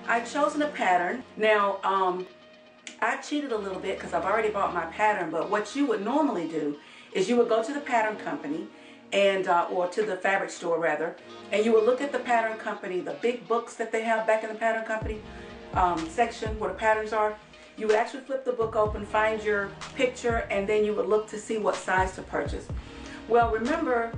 I've chosen a pattern. Now, I cheated a little bit because I've already bought my pattern, but what you would normally do is you would go to the pattern company and or to the fabric store rather, and you would look at the pattern company, the big books that they have back in the pattern company section where the patterns are. You would actually flip the book open, find your picture, and then you would look to see what size to purchase. Well, remember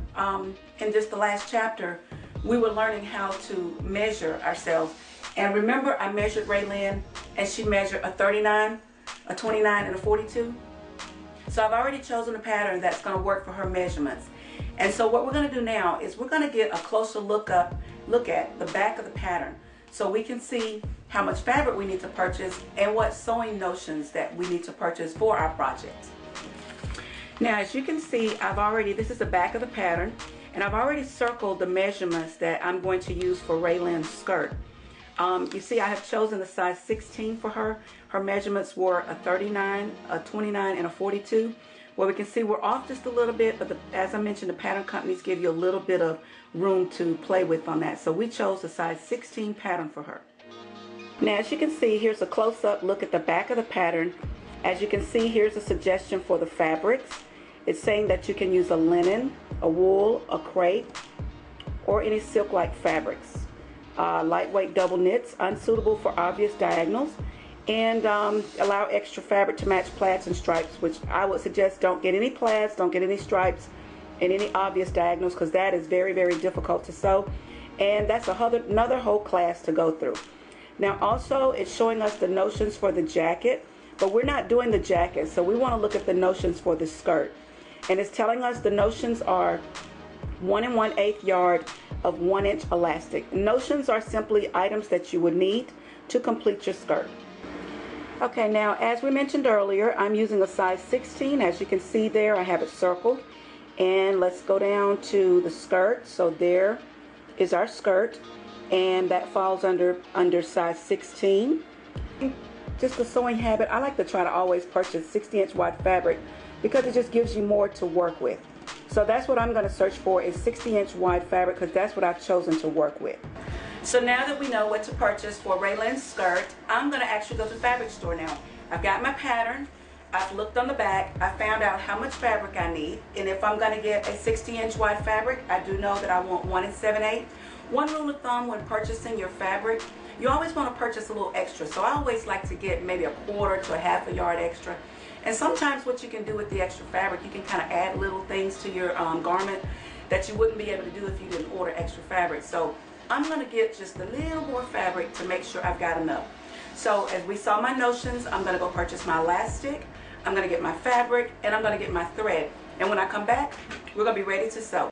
in just the last chapter, we were learning how to measure ourselves. And remember, I measured Raylynn, and she measured a 39, a 29, and a 42. So I've already chosen a pattern that's going to work for her measurements. And so what we're going to do now is we're going to get a closer look at the back of the pattern so we can see how much fabric we need to purchase and what sewing notions that we need to purchase for our project. Now, as you can see, this is the back of the pattern, and I've already circled the measurements that I'm going to use for Raylynn's skirt. You see, I have chosen the size 16 for her. Her measurements were a 39, a 29, and a 42. Well, we can see we're off just a little bit, but as I mentioned, the pattern companies give you a little bit of room to play with on that. So we chose the size 16 pattern for her. Now, as you can see, here's a close-up look at the back of the pattern. As you can see, here's a suggestion for the fabrics. It's saying that you can use a linen, a wool, a crepe, or any silk-like fabrics. Lightweight double knits, unsuitable for obvious diagonals, and allow extra fabric to match plaids and stripes, which I would suggest don't get any plaids, don't get any stripes, and any obvious diagonals, because that is very, very difficult to sew, and that's another whole class to go through. Now also, it's showing us the notions for the jacket, but we're not doing the jacket, so we want to look at the notions for the skirt. And it's telling us the notions are 1 1/8 yard of 1-inch elastic. Notions are simply items that you would need to complete your skirt. Okay, now as we mentioned earlier, I'm using a size 16. As you can see there, I have it circled. And let's go down to the skirt. So there is our skirt, and that falls under size 16. Just a sewing habit, I like to try to always purchase 60-inch wide fabric because it just gives you more to work with. So that's what I'm going to search for, is 60-inch wide fabric, because that's what I've chosen to work with. So now that we know what to purchase for Raylynn's skirt, I'm going to actually go to the fabric store now. I've got my pattern, I've looked on the back, I found out how much fabric I need, and if I'm going to get a 60-inch wide fabric, I do know that I want 1 7/8. One rule of thumb when purchasing your fabric, you always want to purchase a little extra. So I always like to get maybe a 1/4 to a 1/2 yard extra. And sometimes what you can do with the extra fabric, you can kind of add little things to your garment that you wouldn't be able to do if you didn't order extra fabric. So I'm going to get just a little more fabric to make sure I've got enough. So as we saw my notions, I'm going to go purchase my elastic, I'm going to get my fabric, and I'm going to get my thread. And when I come back, we're going to be ready to sew.